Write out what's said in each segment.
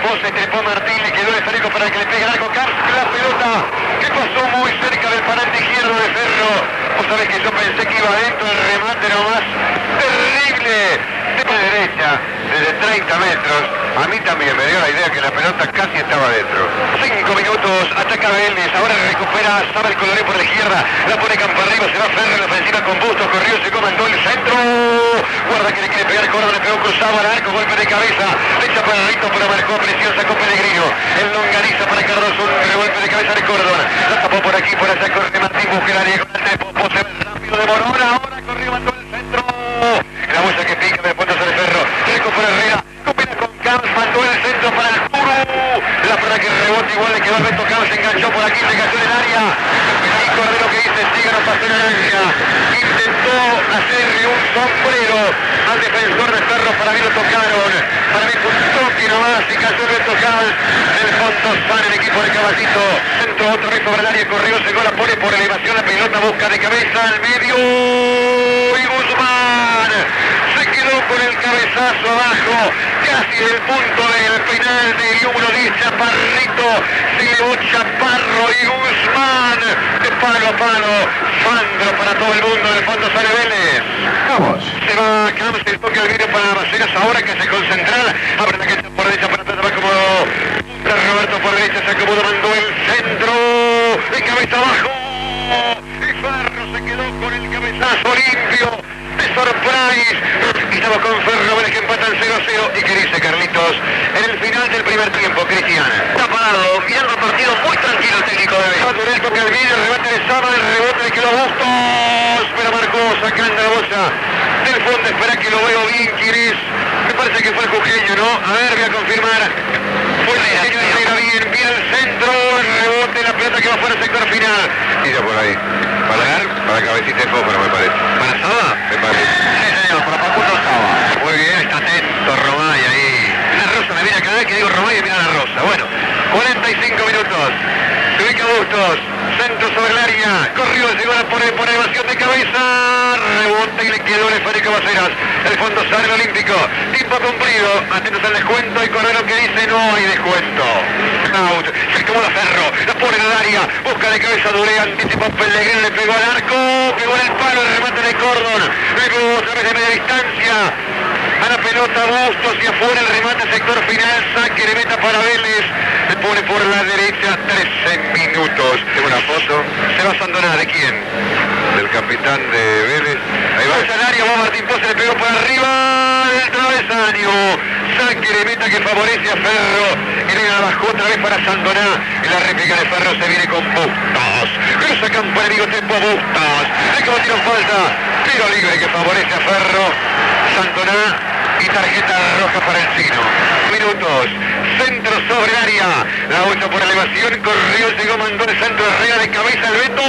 trepó, Martín, le quedó el esférico para que le pegue el arco. Camps, la pelota que pasó muy cerca del parante izquierdo de Ferro. Vos sabés que yo pensé que iba adentro, el remate nomás terrible de derecha, desde 30 metros. A mí también me dio la idea que la pelota casi estaba dentro. 5 minutos, ataca Vélez, ahora recupera Sabel Coloré por la izquierda, la pone campo arriba, se va Ferro en la ofensiva con Bustos, corrió, se comandó el centro. Guarda que le quiere pegar Córdoba, le pegó cruzado al arco, golpe de cabeza, le echa para Rito, pero marcó presión, sacó Pellegrino. El longaniza para Cardoso, un golpe de cabeza de Córdoba. La tapó por aquí, por allá, corre Martín, busca el área con el tempo, se va rápido de Morona, ahora corrió, mandó el centro. La bolsa que pica de puntos de Ferro, recupera Herrera, combina con Camps, mandó el centro para el Turu. La para que rebote igual le quedó Alberto Camps, se enganchó por aquí, se cayó en el área. Y corre lo que dice, siga, no pasó en el área. Intentó hacerle un sombrero al defensor de Ferro, para mí lo tocaron. Para mí fue un toque nomás y cayó Alberto Camps. El fondo sale el equipo de Caballito. Centro otra vez sobre el área, corrió, se la pone por elevación, la pelota busca de cabeza al medio. Y Guzmán se quedó con el cabezazo abajo, casi del punto del final del número 10, Chaparrito, se llevó Chaparro y Guzmán, de palo a palo, Sandro para todo el mundo, en el fondo sale Vélez. Vamos. Se va Camps, el toque al vídeo para Baceras, ahora que se concentra, abre la cancha por derecha, para atrás, va como punta Roberto por derecha, se acomodó, mandó el centro, de cabeza abajo, y Ferro se quedó con el cabezazo limpio. De Surprise, y estamos con Ferro, Vélez que empatan 0-0. ¿Y qué dice Carlitos? En el final del primer tiempo, Cristian está parado, mirando el partido muy tranquilo el técnico de Vélez. Va con el toque al vídeo, el rebate de Sama, el rebote de que lo Bustos, pero marcó sacando la bolsa del fondo. Espera que lo veo bien, quién es. Me parece que fue el Jujeño, ¿no? A ver, voy a confirmar. Fue el Herrera, bien, bien el centro, el rebote, la pelota que va fuera del sector final. Tira por ahí. Para cabecita de Fósforo, me parece. ¿Para Saba? Me parece. Sí, señor, para Facundo Saba. Muy bien, está atento Romay ahí. La Rosa me viene cada vez que digo Romay y mira la Rosa. Bueno, 45 minutos. Se ubica Bustos. Centro sobre el área. Corrió, llegó a poner por elevación de cabeza. Rebote y le quedó el esférico Baceras. El fondo sale el Olímpico. Tiempo cumplido. Atentos al descuento y corre lo que dice no hay descuento. Out. Se acomoda Ferro. La pone en el área. Busca de cabeza Duré. Anticipo Pellegrino. Le pegó al arco. Pegó en el palo. El remate de Cordon. Luego otra vez de media distancia. A la pelota Bustos y afuera el remate sector final. Saque de meta para Vélez. Le pone por la derecha 13 minutos. Tengo una foto Se va a abandonar. ¿De quién? del capitán de Vélez. Ahí va. Salario, va Martín Pose, le pegó por arriba del travesaño. Saque de meta que favorece a Ferro. Elena bajó otra vez para Sandoná. En la réplica de Ferro se viene con Bustos. Cruza campo enemigo, tempo Bustos. Le cometieron falta. Tiro libre que favorece a Ferro. Sandoná y tarjeta roja para el Chino. Minutos. Centro sobre el área. La 8 por elevación. Corrió, llegó, mandó el centro arriba de cabeza el Beto.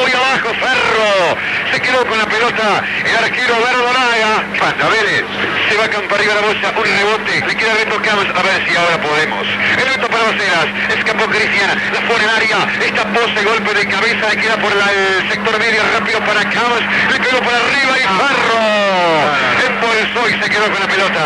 Y abajo Ferro. Se quedó con la pelota. El arquero Verdonaga. Pasa Vélez. Se va a campo arriba la bolsa. Un rebote. Le queda Beto Camps. A ver si ahora podemos. El Beto para Baceras. Escapó Cristian. La pone en área. Esta pose, golpe de cabeza. Le queda por el sector medio. Rápido para Camps. Le pegó por arriba y Ferro embolsó y se quedó con la pelota.